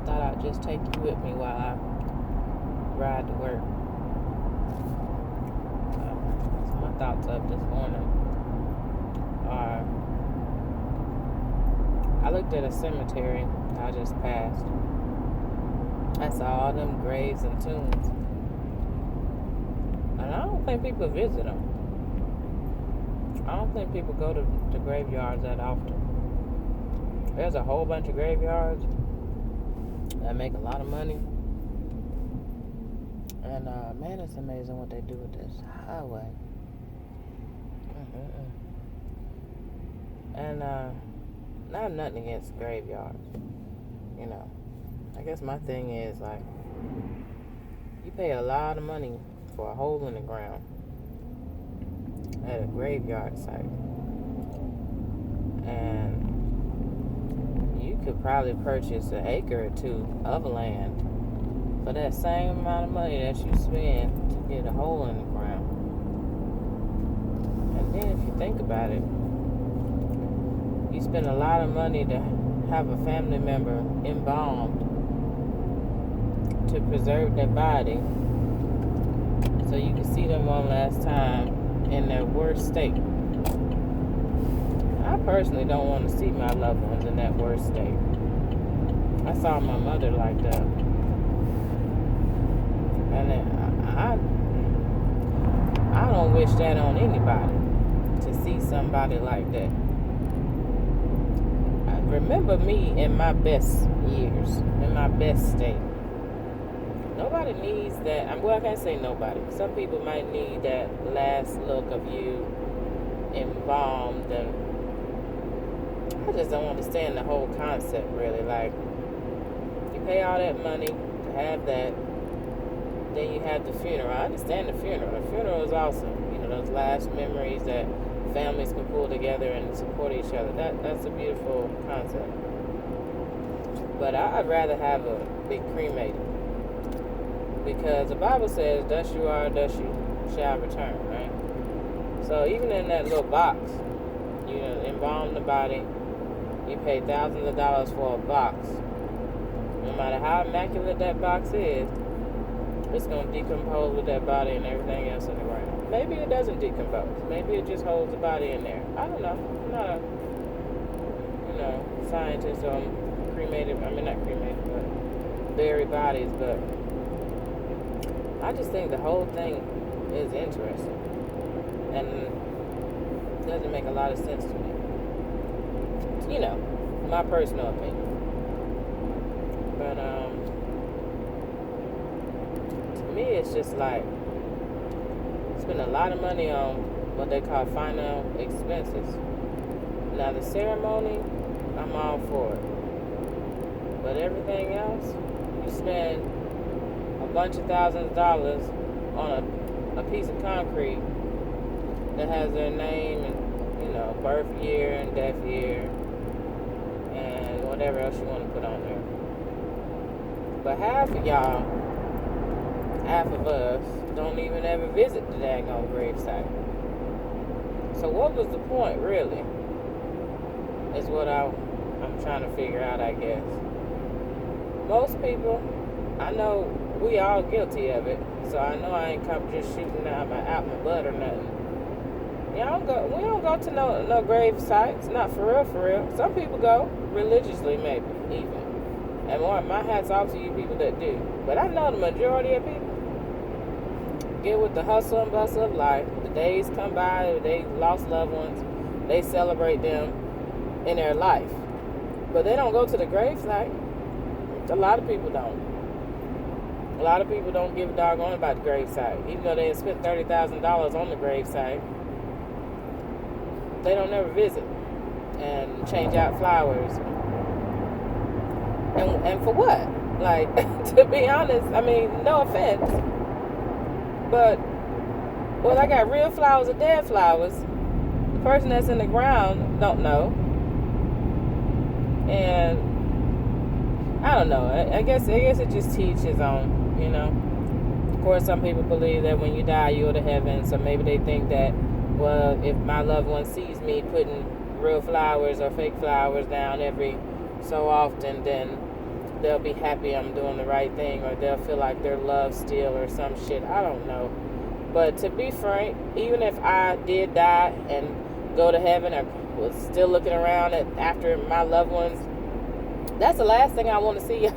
Thought I'd just take you with me while I ride to work. So my thoughts up this morning are, I looked at a cemetery I just passed. I saw all them graves and tombs. And I don't think people visit them. I don't think people go to graveyards that often. There's a whole bunch of graveyards that make a lot of money. And man, it's amazing what they do with this highway. And I have nothing against graveyards. You know, I guess my thing is, like, you pay a lot of money for a hole in the ground at a graveyard site. And you could probably purchase an acre or two of land for that same amount of money that you spend to get a hole in the ground. And then if you think about it, you spend a lot of money to have a family member embalmed to preserve their body so you can see them one last time in their worst state. I personally don't want to see my loved ones in that worst state. I saw my mother like that. And I don't wish that on anybody, to see somebody like that. I remember me in my best years, in my best state. Nobody needs that. Well, I can't say nobody. Some people might need that last look of you embalmed, and I just don't understand the whole concept, really. Like, you pay all that money to have that, then you have the funeral. I understand the funeral. The funeral is awesome. You know, those last memories that families can pull together and support each other. That's a beautiful concept. But I'd rather have a big cremated. Because the Bible says, thus you are, thus you shall return, right? So even in that little box, you know, embalm the body, you pay thousands of dollars for a box. No matter how immaculate that box is, it's going to decompose with that body and everything else in the ground. Maybe it doesn't decompose. Maybe it just holds the body in there. I don't know. I'm not a, scientist on not cremated, but buried bodies, but I just think the whole thing is interesting and doesn't make a lot of sense to me. You know, my personal opinion. But to me, it's just like spend a lot of money on what they call final expenses. Now the ceremony, I'm all for it. But everything else, you spend a bunch of thousands of dollars on a piece of concrete that has their name and, birth year and death year and whatever else you want to put on there. But half of us don't even ever visit the daggone gravesite. So what was the point, really? Is what I'm trying to figure out, I guess. Most people, I know we all guilty of it, so I know I ain't come just shooting out my butt or nothing. We don't go to no grave sites, not for real. Some people go religiously, maybe even. And my hat's off to you people that do. But I know the majority of people get with the hustle and bustle of life. The days come by, they lost loved ones, they celebrate them in their life. But they don't go to the grave site. A lot of people don't. A lot of people don't give a doggone about the grave site. Even though they have spent $30,000 on the grave site, they don't never visit and change out flowers. And for what? Like, to be honest, no offense, but, well, I got real flowers or dead flowers. The person that's in the ground don't know. And I don't know. I guess it just teaches on, Of course, some people believe that when you die, you go to heaven. So maybe they think that, well, if my loved one sees me putting real flowers or fake flowers down every so often, then they'll be happy I'm doing the right thing, or they'll feel like they're loved still or some shit. I don't know. But to be frank, even if I did die and go to heaven, or was still looking around after my loved ones, that's the last thing I want to see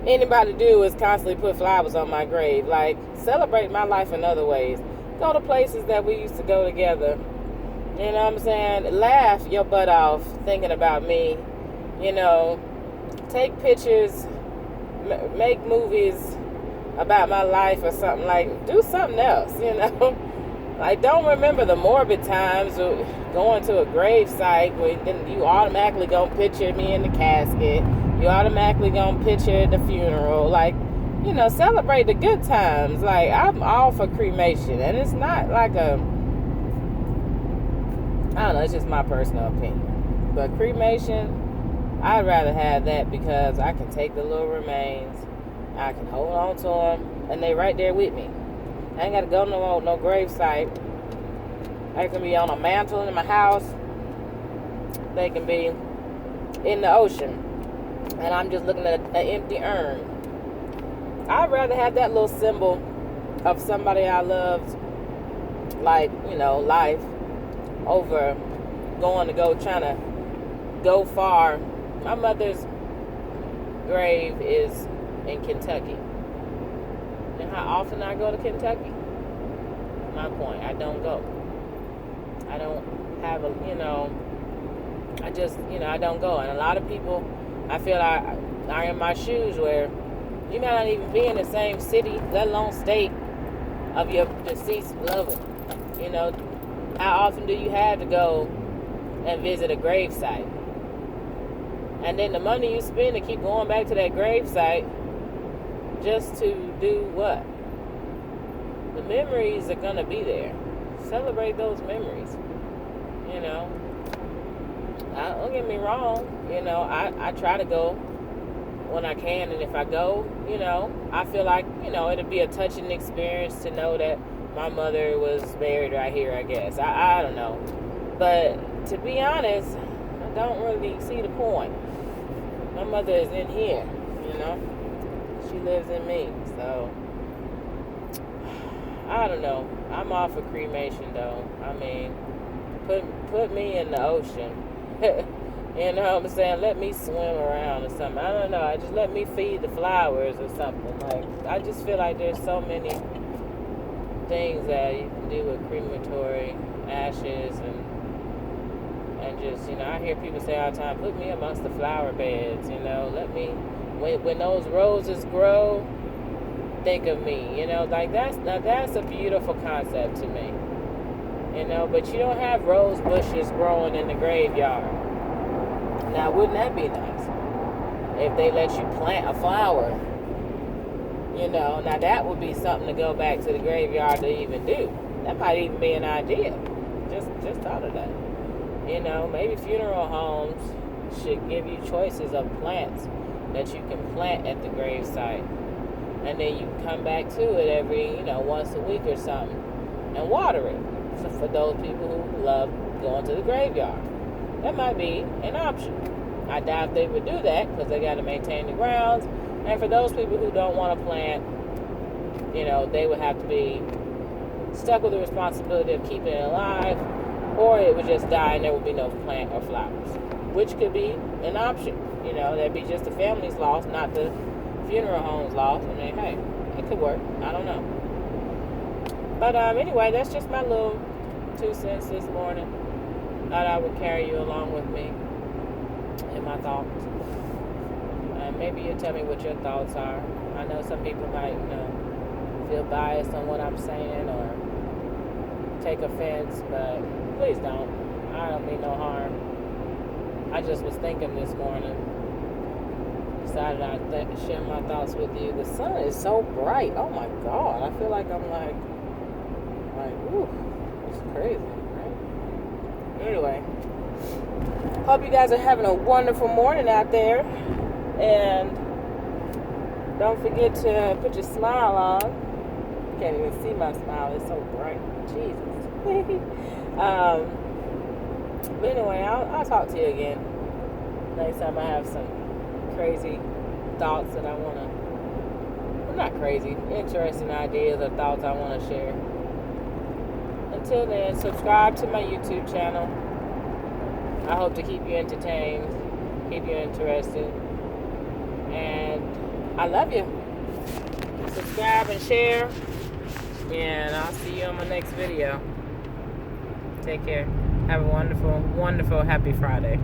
anybody do is constantly put flowers on my grave. Like, celebrate my life in other ways. Go to places that we used to go together. You know what I'm saying? Laugh your butt off thinking about me. You know, take pictures, make movies about my life or something. Like, do something else, you know. Like, don't remember the morbid times of going to a grave site where then you automatically gonna picture me in the casket. You automatically gonna picture the funeral. Like, you know, celebrate the good times. Like, I'm all for cremation, and it's not like I don't know, it's just my personal opinion. But cremation, I'd rather have that because I can take the little remains, I can hold on to them, and they right there with me. I ain't got to go to no grave site. They can be on a mantle in my house. They can be in the ocean. And I'm just looking at an empty urn. I'd rather have that little symbol of somebody I loved, like, you know, life, over trying to go far. My mother's grave is in Kentucky. And how often I go to Kentucky? My point, I don't go. I don't have I don't go. And a lot of people, I feel are in my shoes where you might not even be in the same city, let alone state, of your deceased loved one. You know, how often do you have to go and visit a grave site? And then the money you spend to keep going back to that grave site just to do what? The memories are going to be there. Celebrate those memories. You know, don't get me wrong. You know, I try to go when I can, and if I go, you know, I feel like, you know, it'll be a touching experience to know that my mother was buried right here, I guess. I don't know. But to be honest, I don't really see the point. My mother is in here, you know. She lives in me, so I don't know. I'm all for cremation, though. I mean, put me in the ocean. You know what I'm saying? Let me swim around or something. I don't know. Just let me feed the flowers or something. Like, I just feel like there's so many things that you can do with crematory ashes and just, you know, I hear people say all the time, put me amongst the flower beds, you know, let me, when those roses grow, think of me, you know, like that's a beautiful concept to me, you know, but you don't have rose bushes growing in the graveyard. Now, wouldn't that be nice if they let you plant a flower? You know, now that would be something to go back to the graveyard to even do. That might even be an idea. Just thought of that. You know, maybe funeral homes should give you choices of plants that you can plant at the grave site. And then you can come back to it every, you know, once a week or something and water it. So for those people who love going to the graveyard. That might be an option. I doubt they would do that because they got to maintain the grounds. And for those people who don't want to plant, you know, they would have to be stuck with the responsibility of keeping it alive, or it would just die and there would be no plant or flowers, which could be an option. You know, that'd be just the family's loss, not the funeral home's loss. I mean, hey, it could work. I don't know. But anyway, that's just my little 2 cents this morning. Thought I would carry you along with me in my thoughts. Maybe you'll tell me what your thoughts are. I know some people might, you know, feel biased on what I'm saying or take offense, but please don't. I don't mean no harm. I just was thinking this morning. Decided I'd share my thoughts with you. The sun is so bright. Oh my God. I feel like I'm like, ooh, it's crazy, right? Anyway, hope you guys are having a wonderful morning out there. And don't forget to put your smile on. Can't even see my smile. It's so bright. Jesus. But anyway, I'll talk to you again next time I have some crazy thoughts that I want to, well, not crazy, interesting ideas or thoughts I want to share. Until then, subscribe to my YouTube channel. I hope to keep you entertained, keep you interested. And I love you. Subscribe and share. And I'll see you on my next video. Take care. Have a wonderful, wonderful, happy Friday.